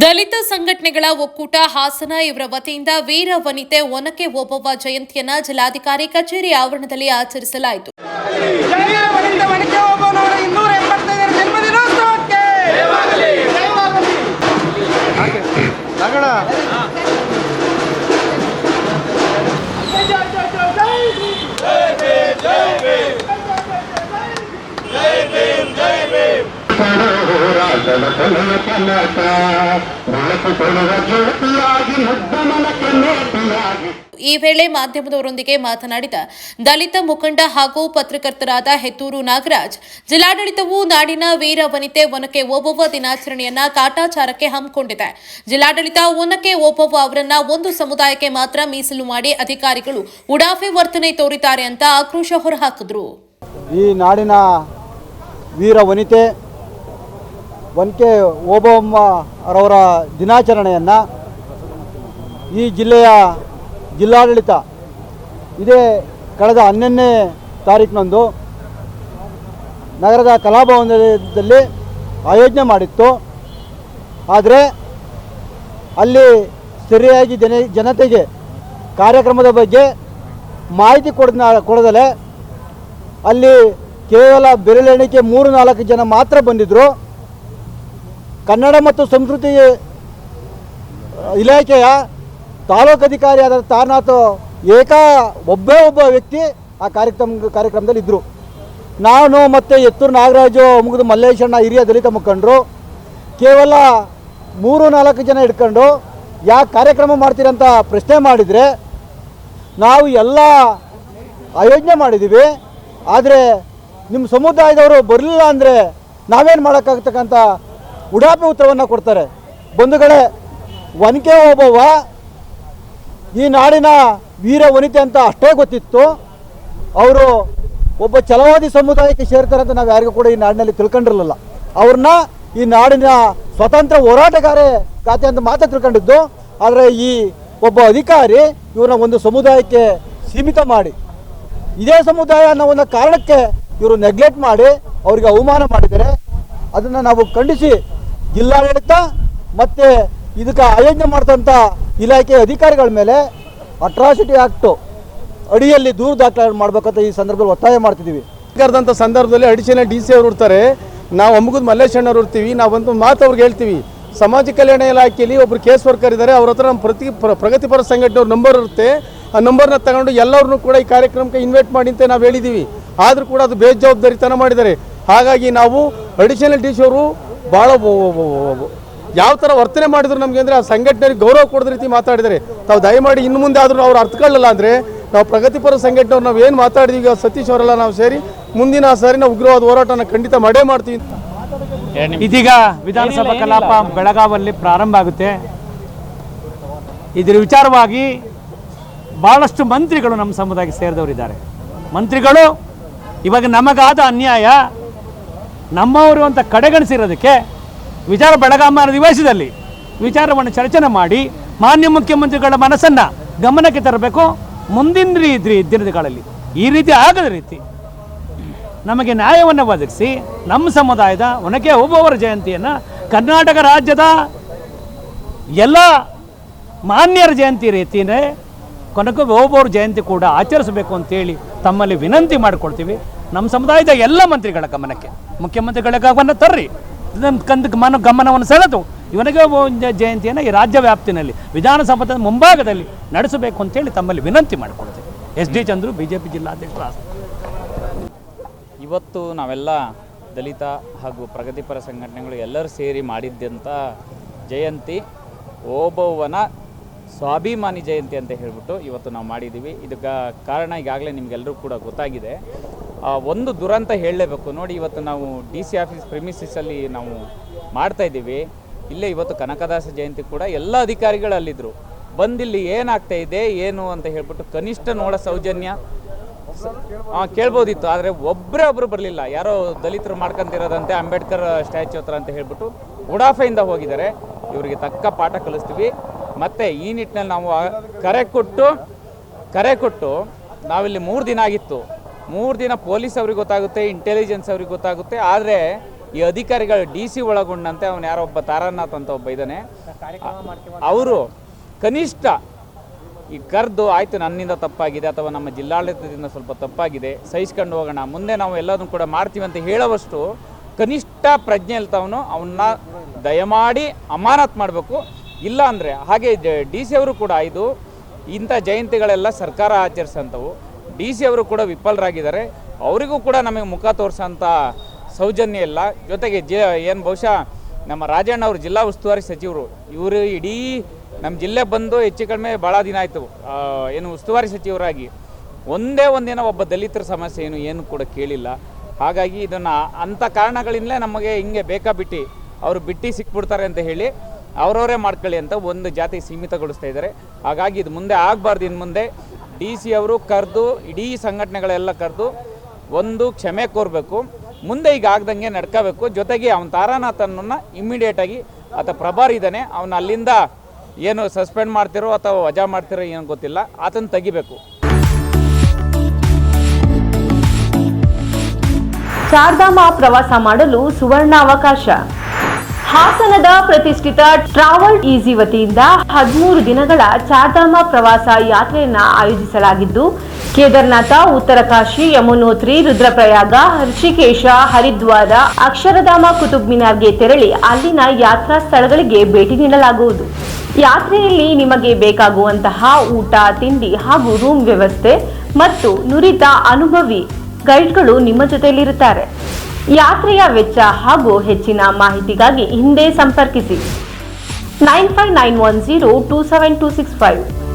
ದಲಿತ ಸಂಘಟನೆಗಳ ಒಕ್ಕೂಟ ಹಾಸನ ಇವರ ವತಿಯಿಂದ ವೀರ ವನಿತೆ ಒನಕೆ ಓಬವ್ವ ಜಯಂತಿಯನ್ನ ಜಿಲ್ಲಾಧಿಕಾರಿ ಕಚೇರಿ ಆವರಣದಲ್ಲಿ ಆಚರಿಸಲಾಯಿತು. ಈ ವೇಳೆ ಮಾಧ್ಯಮದವರೊಂದಿಗೆ ಮಾತನಾಡಿದ ದಲಿತ ಮುಖಂಡ ಹಾಗೂ ಪತ್ರಕರ್ತರಾದ ಹೆತ್ತೂರು ನಾಗರಾಜ್, ಜಿಲ್ಲಾಡಳಿತವು ನಾಡಿನ ವೀರ ವನಿತೆ ಒನಕೆ ಓಬವ್ವ ದಿನಾಚರಣೆಯನ್ನ ಕಾಟಾಚಾರಕ್ಕೆ ಹಮ್ಮಿಕೊಂಡಿದೆ. ಜಿಲ್ಲಾಡಳಿತ ಒನಕೆ ಓಬವ್ವ ಅವರನ್ನ ಒಂದು ಸಮುದಾಯಕ್ಕೆ ಮಾತ್ರ ಮೀಸಲು ಮಾಡಿ ಅಧಿಕಾರಿಗಳು ಉಡಾಫೆ ವರ್ತನೆ ತೋರಿದ್ದಾರೆ ಅಂತ ಆಕ್ರೋಶ ಹೊರಹಾಕಿದ್ರು. ಈ ನಾಡಿನ ವೀರ ವನಿತೆ ಒನಕೆ ಓಬವ್ವ ಅವರ ದಿನಾಚರಣೆಯನ್ನು ಈ ಜಿಲ್ಲೆಯ ಜಿಲ್ಲಾಡಳಿತ ಇದೇ ಕಳೆದ 11ನೇ ತಾರೀಕಿನಂದು ನಗರದ ಕಲಾಭವನದಲ್ಲಿ ಆಯೋಜನೆ ಮಾಡಿತ್ತು. ಆದರೆ ಅಲ್ಲಿ ಸರಿಯಾಗಿ ಜನತೆಗೆ ಕಾರ್ಯಕ್ರಮದ ಬಗ್ಗೆ ಮಾಹಿತಿ ಕೊಡದಲೆ ಅಲ್ಲಿ ಕೇವಲ ಬೆರಳೆಣಿಕೆ 3-4 ಜನ ಮಾತ್ರ ಬಂದಿದ್ದರು. ಕನ್ನಡ ಮತ್ತು ಸಂಸ್ಕೃತಿ ಇಲಾಖೆಯ ತಾಲೂಕು ಅಧಿಕಾರಿಯಾದ ತಾರನಾಥ್ ಒಬ್ಬ ವ್ಯಕ್ತಿ ಆ ಕಾರ್ಯಕ್ರಮದಲ್ಲಿ ಇದ್ದರು. ನಾನು ಮತ್ತು ಹೆತ್ತೂರು ನಾಗರಾಜು, ಮುಗಿದು ಮಲ್ಲೇಶಣ್ಣ ಹಿರಿಯ ದಲಿತ ಮುಖಂಡರು ಕೇವಲ 3-4 ಜನ ಇಟ್ಕೊಂಡು ಯಾಕೆ ಕಾರ್ಯಕ್ರಮ ಮಾಡ್ತೀರಂತ ಪ್ರಶ್ನೆ ಮಾಡಿದರೆ, ನಾವು ಎಲ್ಲ ಆಯೋಜನೆ ಮಾಡಿದ್ದೀವಿ, ಆದರೆ ನಿಮ್ಮ ಸಮುದಾಯದವರು ಬರಲಿಲ್ಲ ಅಂದರೆ ನಾವೇನು ಮಾಡೋಕ್ಕಾಗ್ತಕ್ಕಂಥ ಉಡಾಪೆ ಉತ್ತರವನ್ನು ಕೊಡ್ತಾರೆ. ಬಂಧುಗಳೇ, ಒನಕೆ ಓಬವ್ವ ಈ ನಾಡಿನ ವೀರ ವನಿತೆ ಅಂತ ಅಷ್ಟೇ ಗೊತ್ತಿತ್ತು. ಅವರು ಒಬ್ಬ ಛಲವಾದಿ ಸಮುದಾಯಕ್ಕೆ ಸೇರ್ತಾರೆ ಅಂತ ನಾವು ಯಾರಿಗೂ ಕೂಡ ಈ ನಾಡಿನಲ್ಲಿ ತಿಳ್ಕೊಂಡಿರಲಿಲ್ಲ. ಅವ್ರನ್ನ ಈ ನಾಡಿನ ಸ್ವತಂತ್ರ ಹೋರಾಟಗಾರ ಖಾತೆ ಅಂತ ಮಾತ್ರ ತಿಳ್ಕೊಂಡಿದ್ದು. ಆದರೆ ಈ ಒಬ್ಬ ಅಧಿಕಾರಿ ಇವ್ರನ್ನ ಒಂದು ಸಮುದಾಯಕ್ಕೆ ಸೀಮಿತ ಮಾಡಿ, ಇದೇ ಸಮುದಾಯ ಅನ್ನೋ ಒಂದು ಕಾರಣಕ್ಕೆ ಇವರು ನೆಗ್ಲೆಕ್ಟ್ ಮಾಡಿ ಅವರಿಗೆ ಅವಮಾನ ಮಾಡಿದ್ದಾರೆ. ಅದನ್ನು ನಾವು ಖಂಡಿಸಿ ಜಿಲ್ಲಾಡಳಿತ ಮತ್ತು ಇದಕ್ಕೆ ಆಯೋಜನೆ ಮಾಡ್ತಂಥ ಇಲಾಖೆ ಅಧಿಕಾರಿಗಳ ಮೇಲೆ ಅಟ್ರಾಸಿಟಿ ಆಕ್ಟು ಅಡಿಯಲ್ಲಿ ದೂರು ದಾಖಲೆ ಮಾಡಬೇಕಂತ ಈ ಸಂದರ್ಭದಲ್ಲಿ ಒತ್ತಾಯ ಮಾಡ್ತಿದ್ದೀವಿ. ಕರೆದಂಥ ಸಂದರ್ಭದಲ್ಲಿ ಅಡಿಷನಲ್ DC ಅವರು ಇರ್ತಾರೆ, ನಾವು ಅಮ್ಮಗದ ಮಲ್ಲೇಶಣ್ಣವ್ರು ಇರ್ತೀವಿ. ನಾವೊಂದು ಮಾತು ಅವ್ರಿಗೆ ಹೇಳ್ತೀವಿ, ಸಮಾಜ ಕಲ್ಯಾಣ ಇಲಾಖೆಯಲ್ಲಿ ಒಬ್ಬರು ಕೇಸ್ ವರ್ಕರ್ ಇದ್ದಾರೆ, ಅವ್ರ ಹತ್ರ ನಮ್ಮ ಪ್ರಗತಿಪರ ಸಂಘಟನೆಯವ್ರ ನಂಬರ್ ಇರುತ್ತೆ. ಆ ನಂಬರ್ನ ತಗೊಂಡು ಎಲ್ಲರನ್ನೂ ಕೂಡ ಈ ಕಾರ್ಯಕ್ರಮಕ್ಕೆ ಇನ್ವೈಟ್ ಮಾಡಿ ಅಂತ ನಾವು ಹೇಳಿದ್ದೀವಿ. ಆದರೂ ಕೂಡ ಅದು ಬೇಜವಾಬ್ದಾರಿತನ ಮಾಡಿದ್ದಾರೆ. ಹಾಗಾಗಿ ನಾವು ಅಡಿಷನಲ್ DC ಅವರು ಭಾಳ ಯಾವ ಥರ ವರ್ತನೆ ಮಾಡಿದ್ರು ನಮಗೆ ಅಂದರೆ ಆ ಸಂಘಟನೆಗೆ ಗೌರವ ಕೊಡದ ರೀತಿ ಮಾತಾಡಿದ್ದಾರೆ. ತಾವು ದಯಮಾಡಿ ಇನ್ನು ಮುಂದೆ ಆದರೂ ಅವ್ರು ಅರ್ಥಕೊಳ್ಳಲ್ಲ ಅಂದರೆ ನಾವು ಪ್ರಗತಿಪರ ಸಂಘಟನೆಯವ್ರು ನಾವು ಏನು ಮಾತಾಡಿದ್ವಿ, ಈಗ ಸತೀಶ್ ಅವರೆಲ್ಲ ನಾವು ಸೇರಿ ಮುಂದಿನ ಸಾರಿ ನಾವು ಉಗ್ರವಾದ ಹೋರಾಟನ ಖಂಡಿತ ಮಾಡೇ ಮಾಡ್ತೀವಿ. ಇದೀಗ ವಿಧಾನಸಭಾ ಕಲಾಪ ಬೆಳಗಾವಲ್ಲಿ ಪ್ರಾರಂಭ ಆಗುತ್ತೆ. ಇದರ ವಿಚಾರವಾಗಿ ಭಾಳಷ್ಟು ಮಂತ್ರಿಗಳು ನಮ್ಮ ಸಮುದಾಯಕ್ಕೆ ಸೇರಿದವರಿದ್ದಾರೆ. ಮಂತ್ರಿಗಳು ಇವಾಗ ನಮಗಾದ ಅನ್ಯಾಯ ನಮ್ಮವರು ಅಂತ ಕಡೆಗಣಿಸಿರೋದಕ್ಕೆ ವಿಚಾರ ಬೆಳಗಾವಿ ಅಧಿವೇಶನದಲ್ಲಿ ವಿಚಾರವನ್ನು ಚರ್ಚನೆ ಮಾಡಿ ಮಾನ್ಯ ಮುಖ್ಯಮಂತ್ರಿಗಳ ಮನಸ್ಸನ್ನು ಗಮನಕ್ಕೆ ತರಬೇಕು. ಮುಂದಿನ ದಿನಗಳಲ್ಲಿ ಈ ರೀತಿ ಆಗದ ರೀತಿ ನಮಗೆ ನ್ಯಾಯವನ್ನು ಒದಗಿಸಿ ನಮ್ಮ ಸಮುದಾಯದ ಒನಕೆ ಓಬವ್ವರ ಜಯಂತಿಯನ್ನು ಕರ್ನಾಟಕ ರಾಜ್ಯದ ಎಲ್ಲ ಮಾನ್ಯರ ಜಯಂತಿ ರೀತಿಯೇ ಒನಕೆ ಓಬವ್ವರ ಜಯಂತಿ ಕೂಡ ಆಚರಿಸಬೇಕು ಅಂತೇಳಿ ತಮ್ಮಲ್ಲಿ ವಿನಂತಿ ಮಾಡಿಕೊಳ್ತೀವಿ. ನಮ್ಮ ಸಮುದಾಯದ ಎಲ್ಲ ಮಂತ್ರಿಗಳ ಗಮನಕ್ಕೆ, ಮುಖ್ಯಮಂತ್ರಿಗಳ ಗಮನ ತರ್ರಿ, ಗಮನವನ್ನು ಸೆಳೆದು ಇವನಿಗೆ ಜಯಂತಿಯನ್ನು ಈ ರಾಜ್ಯ ವ್ಯಾಪ್ತಿನಲ್ಲಿ ವಿಧಾನಸಭಾ ಮುಂಭಾಗದಲ್ಲಿ ನಡೆಸಬೇಕು ಅಂತೇಳಿ ತಮ್ಮಲ್ಲಿ ವಿನಂತಿ ಮಾಡಿಕೊಳ್ತೀವಿ. SD Chandru, BJP ಜಿಲ್ಲಾಧ್ಯಕ್ಷರು. ಇವತ್ತು ನಾವೆಲ್ಲ ದಲಿತ ಹಾಗೂ ಪ್ರಗತಿಪರ ಸಂಘಟನೆಗಳು ಎಲ್ಲರೂ ಸೇರಿ ಮಾಡಿದ್ದಂಥ ಜಯಂತಿ ಓಬವ್ವನ ಸ್ವಾಭಿಮಾನಿ ಜಯಂತಿ ಅಂತ ಹೇಳಿಬಿಟ್ಟು ಇವತ್ತು ನಾವು ಮಾಡಿದ್ದೀವಿ. ಇದಕ್ಕೆ ಕಾರಣ ಈಗಾಗಲೇ ನಿಮಗೆಲ್ಲರೂ ಕೂಡ ಗೊತ್ತಾಗಿದೆ. ಒಂದು ದುರಂತ ಹೇಳಲೇಬೇಕು ನೋಡಿ. ಇವತ್ತು ನಾವು DC ಆಫೀಸ್ ಪ್ರಿಮಿಸಲ್ಲಿ ನಾವು ಮಾಡ್ತಾಯಿದ್ದೀವಿ. ಇಲ್ಲೇ ಇವತ್ತು ಕನಕದಾಸ ಜಯಂತಿ ಕೂಡ ಎಲ್ಲ ಅಧಿಕಾರಿಗಳು ಅಲ್ಲಿದ್ದರು. ಬಂದಿಲ್ಲಿ ಏನಾಗ್ತಾ ಇದೆ ಏನು ಅಂತ ಹೇಳ್ಬಿಟ್ಟು ಕನಿಷ್ಠ ನೋಡೋ ಸೌಜನ್ಯ ಕೇಳ್ಬೋದಿತ್ತು. ಆದರೆ ಒಬ್ಬರು ಬರಲಿಲ್ಲ. ಯಾರೋ ದಲಿತರು ಮಾಡ್ಕೊಂತಿರೋದಂತೆ ಅಂಬೇಡ್ಕರ್ ಸ್ಟ್ಯಾಚ್ಯೂ ಹತ್ರ ಅಂತ ಹೇಳ್ಬಿಟ್ಟು ಉಡಾಫೆಯಿಂದ ಹೋಗಿದ್ದಾರೆ. ಇವರಿಗೆ ತಕ್ಕ ಪಾಠ ಕಲಿಸ್ತೀವಿ. ಮತ್ತು ಈ ನಿಟ್ಟಿನಲ್ಲಿ ನಾವು ಕರೆ ಕೊಟ್ಟು ನಾವಿಲ್ಲಿ 3 ದಿನ ಆಗಿತ್ತು. 3 ದಿನ ಪೊಲೀಸ್ ಅವ್ರಿಗೆ ಗೊತ್ತಾಗುತ್ತೆ, ಇಂಟೆಲಿಜೆನ್ಸ್ ಅವ್ರಿಗೆ ಗೊತ್ತಾಗುತ್ತೆ, ಆದರೆ ಈ ಅಧಿಕಾರಿಗಳು DC ಒಳಗೊಂಡಂತೆ ಅವನು ಯಾರೋ ಒಬ್ಬ ತಾರಾನಾಥ್ ಅಂತ ಒಬ್ಬ ಇದ್ದಾನೆ, ಅವರು ಕನಿಷ್ಠ ಈ ಕರೆದು ಆಯಿತು ನನ್ನಿಂದ ತಪ್ಪಾಗಿದೆ ಅಥವಾ ನಮ್ಮ ಜಿಲ್ಲಾಡಳಿತದಿಂದ ಸ್ವಲ್ಪ ತಪ್ಪಾಗಿದೆ, ಸಹಿಸ್ಕೊಂಡು ಹೋಗೋಣ, ಮುಂದೆ ನಾವು ಎಲ್ಲದನ್ನು ಕೂಡ ಮಾಡ್ತೀವಿ ಅಂತ ಹೇಳೋವಷ್ಟು ಕನಿಷ್ಠ ಪ್ರಜ್ಞೆ ಇಲ್ತವನು ಅವನ್ನ ದಯಮಾಡಿ ಅಮಾನತ್ ಮಾಡಬೇಕು. ಇಲ್ಲ ಅಂದರೆ ಹಾಗೆ DC ಅವರು ಕೂಡ ಇದು ಇಂಥ ಜಯಂತಿಗಳೆಲ್ಲ ಸರ್ಕಾರ ಆಚರಿಸೋಂಥವು, DC ಅವರು ಕೂಡ ವಿಫಲರಾಗಿದ್ದಾರೆ. ಅವರಿಗೂ ಕೂಡ ನಮಗೆ ಮುಖ ತೋರಿಸೋಂಥ ಸೌಜನ್ಯ ಇಲ್ಲ. ಜೊತೆಗೆ ಏನು ಬಹುಶಃ ನಮ್ಮ ರಾಜಣ್ಣ ಅವರು ಜಿಲ್ಲಾ ಉಸ್ತುವಾರಿ ಸಚಿವರು, ಇವರು ಇಡೀ ನಮ್ಮ ಜಿಲ್ಲೆ ಬಂದು ಹೆಚ್ಚು ಕಡಿಮೆ ಭಾಳ ದಿನ ಆಯಿತು ಏನು ಉಸ್ತುವಾರಿ ಸಚಿವರಾಗಿ, ಒಂದೇ ಒಂದಿನ ಒಬ್ಬ ದಲಿತರ ಸಮಸ್ಯೆ ಏನು ಕೂಡ ಕೇಳಿಲ್ಲ. ಹಾಗಾಗಿ ಇದನ್ನು ಅಂಥ ಕಾರಣಗಳಿಂದಲೇ ನಮಗೆ ಹಿಂಗೆ ಬೇಕಾಬಿಟ್ಟು ಅವರು ಬಿಟ್ಟು ಸಿಕ್ಬಿಡ್ತಾರೆ ಅಂತ ಹೇಳಿ ಅವರವರೇ ಮಾಡ್ಕೊಳ್ಳಿ ಅಂತ ಒಂದು ಜಾತಿ ಸೀಮಿತಗೊಳಿಸ್ತಾ ಇದ್ದಾರೆ. ಹಾಗಾಗಿ ಇದು ಮುಂದೆ ಆಗಬಾರ್ದು. ಇನ್ನು ಮುಂದೆ DC ಅವರು ಕರೆದು ಇಡೀ ಸಂಘಟನೆಗಳೆಲ್ಲ ಕರೆದು ಒಂದು ಕ್ಷಮೆ ಕೋರಬೇಕು, ಮುಂದೆ ಈಗ ಆಗ್ದಂಗೆ ನಡ್ಕೋಬೇಕು. ಜೊತೆಗೆ ಅವನ ತಾರಾನಾಥನನ್ನು ಇಮ್ಮಿಡಿಯೇಟಾಗಿ ಆತ ಪ್ರಭಾರಿ ಇದ್ದಾನೆ, ಅವನು ಅಲ್ಲಿಂದ ಏನು ಸಸ್ಪೆಂಡ್ ಮಾಡ್ತಿರೋ ಅಥವಾ ವಜಾ ಮಾಡ್ತಿರೋ ಏನು ಗೊತ್ತಿಲ್ಲ, ಆತನ ತೆಗಿಬೇಕು. ಚಾರ್ಧಾಮ ಪ್ರವಾಸ ಮಾಡಲು ಸುವರ್ಣ ಅವಕಾಶ. ಹಾಸನದ ಪ್ರತಿಷ್ಠಿತ ಟ್ರಾವೆಲ್ ಈಸಿ ವತಿಯಿಂದ 13 ದಿನಗಳ ಚಾರ್ಧಾಮ ಪ್ರವಾಸ ಯಾತ್ರೆಯನ್ನು ಆಯೋಜಿಸಲಾಗಿದ್ದು, ಕೇದಾರನಾಥ, ಉತ್ತರಕಾಶಿ, ಯಮುನೋತ್ರಿ, ರುದ್ರಪ್ರಯಾಗ, ಋಷಿಕೇಶ, ಹರಿದ್ವಾರ, ಅಕ್ಷರಧಾಮ, ಕುತುಬ್ ಮಿನಾರ್ಗೆ ತೆರಳಿ ಅಲ್ಲಿನ ಯಾತ್ರಾ ಸ್ಥಳಗಳಿಗೆ ಭೇಟಿ ನೀಡಲಾಗುವುದು. ಯಾತ್ರೆಯಲ್ಲಿ ನಿಮಗೆ ಬೇಕಾಗುವಂತಹ ಊಟ, ತಿಂಡಿ ಹಾಗೂ ರೂಮ್ ವ್ಯವಸ್ಥೆ ಮತ್ತು ನುರಿತ ಅನುಭವಿ ಗೈಡ್ಗಳು ನಿಮ್ಮ ಜೊತೆಯಲ್ಲಿರುತ್ತಾರೆ. ಯಾತ್ರೆಯ ವೆಚ್ಚ ಹಾಗೂ ಹೆಚ್ಚಿನ ಮಾಹಿತಿಗಾಗಿ ಹಿಂದೆ ಸಂಪರ್ಕಿಸಿ 9591027265.